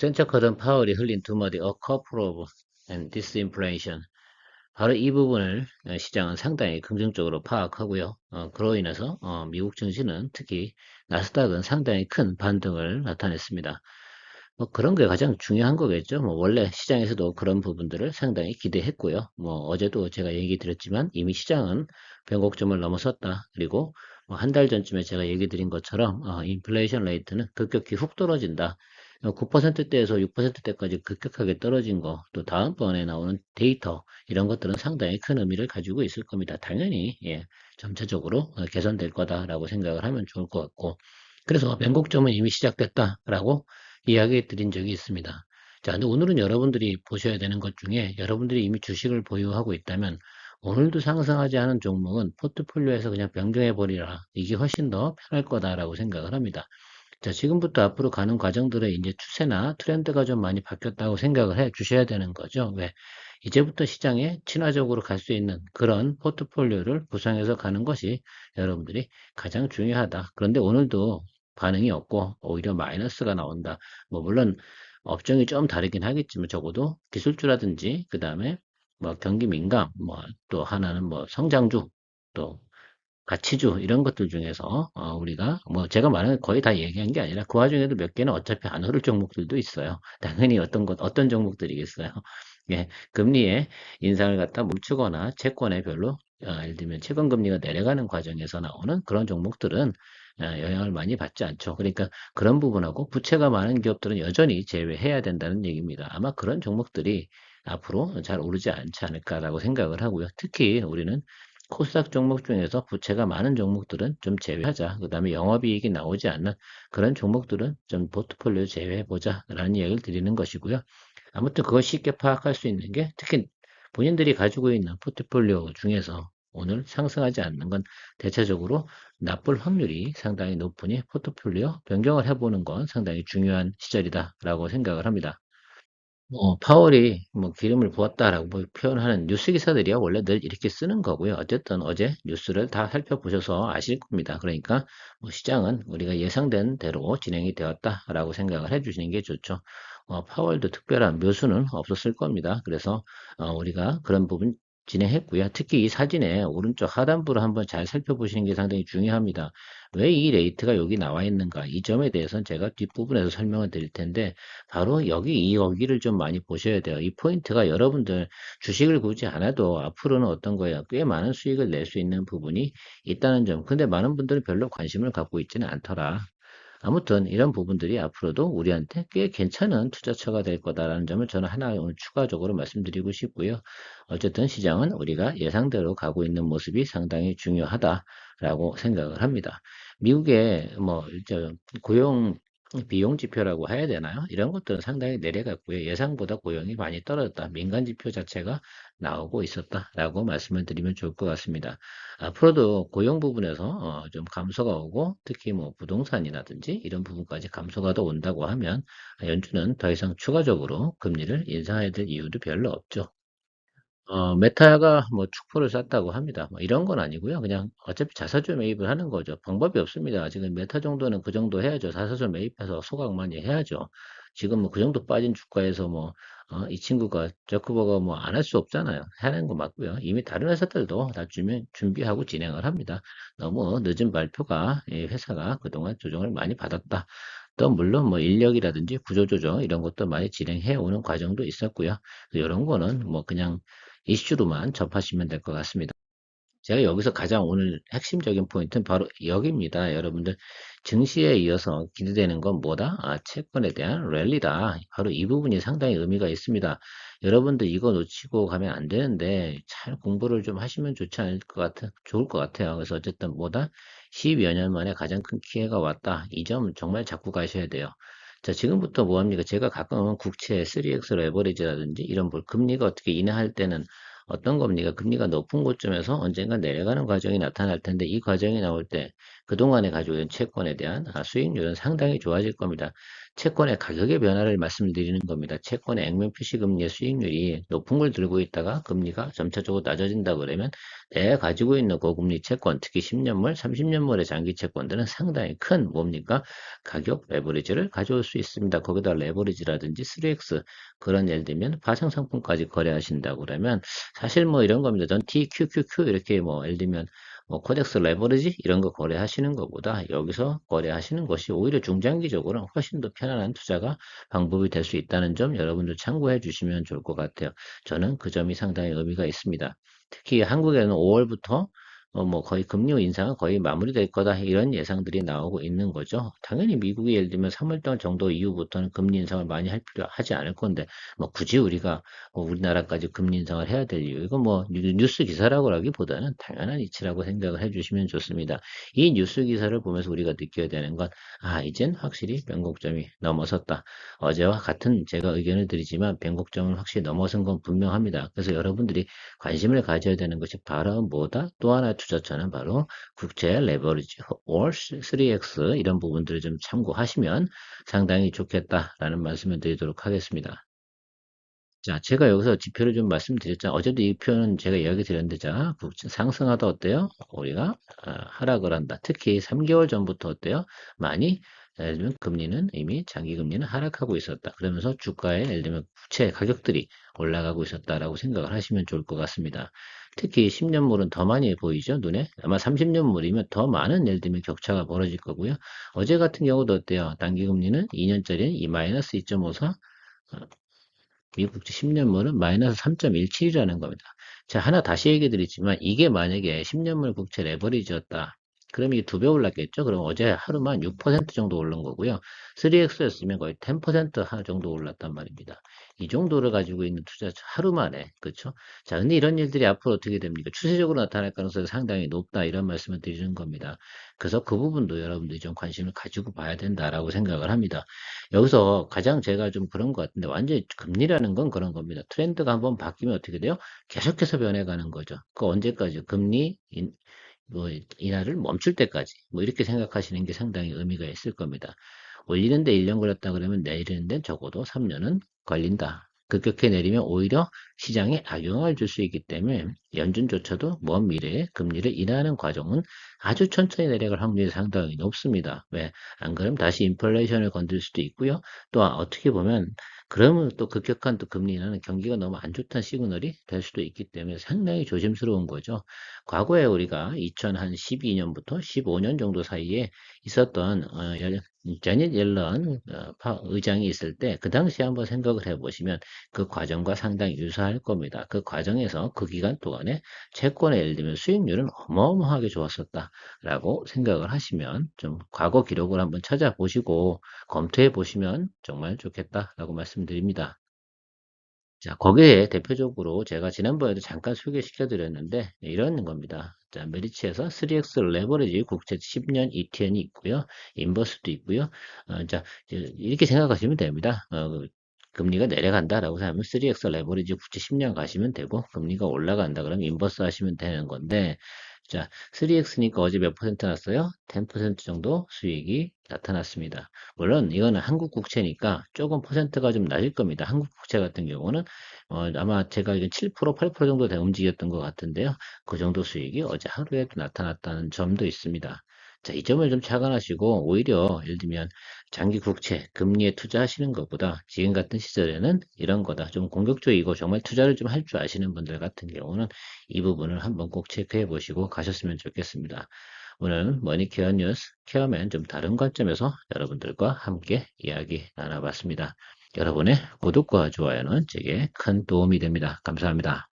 센터커든 파월이 흘린 두 마디 A couple of and disinflation. 바로 이 부분을 시장은 상당히 긍정적으로 파악하고요. 그로 인해서 미국 증시는 특히 나스닥은 상당히 큰 반등을 나타냈습니다. 뭐 그런 게 가장 중요한 거겠죠. 뭐 원래 시장에서도 그런 부분들을 상당히 기대했고요. 뭐 어제도 제가 얘기 드렸지만 이미 시장은 변곡점을 넘어섰다. 그리고 뭐 한 달 전쯤에 제가 얘기 드린 것처럼 인플레이션 레이트는 급격히 훅 떨어진다. 9%대에서 6%대까지 급격하게 떨어진 거, 또 다음번에 나오는 데이터 이런 것들은 상당히 큰 의미를 가지고 있을 겁니다. 당연히 점차적으로 개선될 거다라고 생각을 하면 좋을 것 같고, 그래서 변곡점은 이미 시작됐다라고 이야기 드린 적이 있습니다. 자, 근데 오늘은 여러분들이 보셔야 되는 것 중에 여러분들이 이미 주식을 보유하고 있다면 오늘도 상승하지 않은 종목은 포트폴리오에서 그냥 변경해 버리라. 이게 훨씬 더 편할 거다라고 생각을 합니다. 자, 지금부터 앞으로 가는 과정들의 이제 추세나 트렌드가 좀 많이 바뀌었다고 생각을 해 주셔야 되는 거죠. 왜? 이제부터 시장에 친화적으로 갈 수 있는 그런 포트폴리오를 구성해서 가는 것이 여러분들이 가장 중요하다. 그런데 오늘도 반응이 없고 오히려 마이너스가 나온다. 뭐 물론 업종이 좀 다르긴 하겠지만 적어도 기술주라든지 그 다음에 뭐 경기 민감, 뭐 또 하나는 뭐 성장주, 또 가치주 이런 것들 중에서 우리가 뭐 제가 말하는 거의 다 얘기한 게 아니라 그 와중에도 몇 개는 어차피 안 오를 종목들도 있어요. 당연히 어떤 종목들이겠어요. 예, 금리의 인상을 갖다 멈추거나 채권에 별로 예를 들면 채권 금리가 내려가는 과정에서 나오는 그런 종목들은 영향을 많이 받지 않죠. 그러니까 그런 부분하고 부채가 많은 기업들은 여전히 제외해야 된다는 얘기입니다. 아마 그런 종목들이 앞으로 잘 오르지 않지 않을까라고 생각을 하고요. 특히 우리는 코스닥 종목 중에서 부채가 많은 종목들은 좀 제외하자. 그 다음에 영업이익이 나오지 않는 그런 종목들은 좀 포트폴리오 제외해보자. 라는 이야기를 드리는 것이고요. 아무튼 그걸 쉽게 파악할 수 있는 게 특히 본인들이 가지고 있는 포트폴리오 중에서 오늘 상승하지 않는 건 대체적으로 나쁠 확률이 상당히 높으니 포트폴리오 변경을 해보는 건 상당히 중요한 시절이다라고 생각을 합니다. 파월이 뭐 기름을 부었다라고 뭐 표현하는 뉴스 기사들이야 원래 늘 이렇게 쓰는 거고요. 어쨌든 어제 뉴스를 다 살펴보셔서 아실 겁니다. 그러니까 뭐 시장은 우리가 예상된 대로 진행이 되었다라고 생각을 해주시는 게 좋죠. 파월도 특별한 묘수는 없었을 겁니다. 그래서 우리가 그런 부분 진행했고요. 특히 이 사진의 오른쪽 하단부를 한번 잘 살펴보시는 게 상당히 중요합니다. 왜 이 레이트가 여기 나와 있는가? 이 점에 대해서는 제가 뒷부분에서 설명을 드릴 텐데 바로 여기를 좀 많이 보셔야 돼요. 이 포인트가 여러분들 주식을 굳이 안 해도 앞으로는 어떤 거예요? 꽤 많은 수익을 낼 수 있는 부분이 있다는 점. 근데 많은 분들은 별로 관심을 갖고 있지는 않더라. 아무튼 이런 부분들이 앞으로도 우리한테 꽤 괜찮은 투자처가 될 거다라는 점을 저는 하나 오늘 추가적으로 말씀드리고 싶고요. 어쨌든 시장은 우리가 예상대로 가고 있는 모습이 상당히 중요하다라고 생각을 합니다. 미국의 뭐 고용 비용 지표라고 해야 되나요? 이런 것들은 상당히 내려갔고요. 예상보다 고용이 많이 떨어졌다. 민간 지표 자체가 나오고 있었다라고 말씀을 드리면 좋을 것 같습니다. 앞으로도 고용 부분에서 좀 감소가 오고 특히 뭐 부동산이라든지 이런 부분까지 감소가 더 온다고 하면 연준은 더 이상 추가적으로 금리를 인상해야 될 이유도 별로 없죠. 메타가 뭐 축포를 쐈다고 합니다. 뭐 이런 건 아니고요. 그냥 어차피 자사주 매입을 하는 거죠. 방법이 없습니다. 지금 메타 정도는 그 정도 해야죠. 자사주 매입해서 소각 많이 해야죠. 지금 뭐 그 정도 빠진 주가에서 뭐, 이 친구가, 저크버가 뭐 안 할 수 없잖아요. 하는 거 맞고요. 이미 다른 회사들도 다 준비하고 진행을 합니다. 너무 늦은 발표가 이 회사가 그동안 조정을 많이 받았다. 또 물론 뭐 인력이라든지 구조조정 이런 것도 많이 진행해 오는 과정도 있었고요. 이런 거는 뭐 그냥 이슈로만 접하시면 될 것 같습니다. 제가 여기서 가장 오늘 핵심적인 포인트는 바로 여기입니다. 여러분들 증시에 이어서 기대되는 건 뭐다? 채권에 대한 랠리다. 바로 이 부분이 상당히 의미가 있습니다. 여러분들 이거 놓치고 가면 안 되는데 잘 공부를 좀 하시면 좋을 것 같아요. 그래서 어쨌든 뭐다? 12여 년 만에 가장 큰 기회가 왔다. 이 점 정말 잡고 가셔야 돼요. 자, 지금부터 뭐 합니까? 제가 가끔은 국채 3X 레버리지라든지 이런 금리가 어떻게 인하할 때는 어떤 겁니까? 금리가 높은 고점에서 언젠가 내려가는 과정이 나타날 텐데 이 과정이 나올 때 그동안에 가지고 있는 채권에 대한 수익률은 상당히 좋아질 겁니다. 채권의 가격의 변화를 말씀드리는 겁니다. 채권의 액면 표시금리의 수익률이 높은 걸 들고 있다가 금리가 점차적으로 낮아진다 그러면 내가 가지고 있는 고금리 채권, 특히 10년물, 30년물의 장기 채권들은 상당히 큰 뭡니까? 가격 레버리지를 가져올 수 있습니다. 거기다 레버리지라든지 3X 그런 예를 들면 파생 상품까지 거래하신다고 그러면 사실 뭐 이런 겁니다. 전 TQQQ 이렇게 뭐 예를 들면 뭐 코덱스 레버리지 이런 거 거래하시는 것보다 여기서 거래하시는 것이 오히려 중장기적으로 훨씬 더 편안한 투자가 방법이 될 수 있다는 점 여러분들 참고해 주시면 좋을 것 같아요. 저는 그 점이 상당히 의미가 있습니다. 특히 한국에는 5월부터 뭐 거의 금리 인상은 거의 마무리될 거다 이런 예상들이 나오고 있는 거죠. 당연히 미국이 예를 들면 3월 정도 이후부터는 금리 인상을 많이 할 필요 하지 않을 건데 뭐 굳이 우리가 우리나라까지 금리 인상을 해야 될 이유 이거 뭐 뉴스 기사라고 하기보다는 당연한 이치라고 생각을 해주시면 좋습니다. 이 뉴스 기사를 보면서 우리가 느껴야 되는 건 이젠 확실히 변곡점이 넘어섰다. 어제와 같은 제가 의견을 드리지만 변곡점을 확실히 넘어선 건 분명합니다. 그래서 여러분들이 관심을 가져야 되는 것이 바로 뭐다? 또 하나의 투자처는 바로 국채 레버리지 or 3X 이런 부분들을 좀 참고하시면 상당히 좋겠다라는 말씀을 드리도록 하겠습니다. 자, 제가 여기서 지표를 좀 말씀드렸잖아요. 어제도 이 표는 제가 이야기 드렸는데, 자, 상승하다 어때요? 우리가 하락을 한다. 특히 3개월 전부터 어때요? 많이, 예를 들면 금리는 이미 장기 금리는 하락하고 있었다. 그러면서 주가의 예를 들면 국채 가격들이 올라가고 있었다라고 생각을 하시면 좋을 것 같습니다. 특히 10년물은 더 많이 보이죠, 눈에? 아마 30년물이면 더 많은 예를 들면 격차가 벌어질 거고요. 어제 같은 경우도 어때요? 단기 금리는 2년짜리는 이 마이너스 2.54, 미국 국채 10년물은 마이너스 3.17이라는 겁니다. 자, 하나 다시 얘기 드리지만 이게 만약에 10년물 국채 레버리지였다. 그럼 이게 두 배 올랐겠죠? 그럼 어제 하루만 6% 정도 오른 거고요. 3X였으면 거의 10% 정도 올랐단 말입니다. 이 정도를 가지고 있는 투자 하루 만에, 그렇죠? 자, 근데 이런 일들이 앞으로 어떻게 됩니까? 추세적으로 나타날 가능성이 상당히 높다. 이런 말씀을 드리는 겁니다. 그래서 그 부분도 여러분들이 좀 관심을 가지고 봐야 된다라고 생각을 합니다. 여기서 가장 제가 좀 그런 것 같은데 완전히 금리라는 건 그런 겁니다. 트렌드가 한번 바뀌면 어떻게 돼요? 계속해서 변해가는 거죠. 그 언제까지 금리 뭐 인하를 멈출 때까지 뭐 이렇게 생각하시는 게 상당히 의미가 있을 겁니다. 올리는데 1년 걸렸다 그러면 내리는 데는 적어도 3년은 걸린다. 급격히 내리면 오히려 시장에 악영향을 줄 수 있기 때문에 연준조차도 먼 미래에 금리를 인하하는 과정은 아주 천천히 내려갈 확률이 상당히 높습니다. 왜? 안 그러면 다시 인플레이션을 건들 수도 있고요. 또 어떻게 보면 그러면 또 급격한 또 금리 인하는 경기가 너무 안 좋다는 시그널이 될 수도 있기 때문에 상당히 조심스러운 거죠. 과거에 우리가 2012년부터 15년 정도 사이에 있었던 자닛 옐런 의장이 있을 때 그 당시에 한번 생각을 해보시면 그 과정과 상당히 유사할 겁니다. 그 과정에서 그 기간 동안에 채권의 예를 들면 수익률은 어마어마하게 좋았었다라고 생각을 하시면 좀 과거 기록을 한번 찾아보시고 검토해 보시면 정말 좋겠다라고 말씀드립니다. 자, 거기에 대표적으로 제가 지난번에도 잠깐 소개시켜 드렸는데 이런 겁니다. 자, 메리츠에서 3X 레버리지 국채 10년 ETN이 있고요. 인버스도 있고요. 자, 이렇게 생각하시면 됩니다. 금리가 내려간다라고 하면 3X 레버리지 국채 10년 가시면 되고 금리가 올라간다 그러면 인버스 하시면 되는 건데 자, 3X니까 어제 몇 퍼센트 났어요? 10% 정도 수익이 나타났습니다. 물론 이거는 한국 국채니까 조금 퍼센트가 좀 낮을 겁니다. 한국 국채 같은 경우는 아마 제가 알기로는 7%, 8% 정도 돼 움직였던 것 같은데요. 그 정도 수익이 어제 하루에도 나타났다는 점도 있습니다. 자, 이 점을 좀 착안하시고 오히려 예를 들면 장기 국채, 금리에 투자하시는 것보다 지금 같은 시절에는 이런 거다. 좀 공격적이고 정말 투자를 좀 할 줄 아시는 분들 같은 경우는 이 부분을 한번 꼭 체크해 보시고 가셨으면 좋겠습니다. 오늘 머니케어 뉴스 케어맨 좀 다른 관점에서 여러분들과 함께 이야기 나눠봤습니다. 여러분의 구독과 좋아요는 제게 큰 도움이 됩니다. 감사합니다.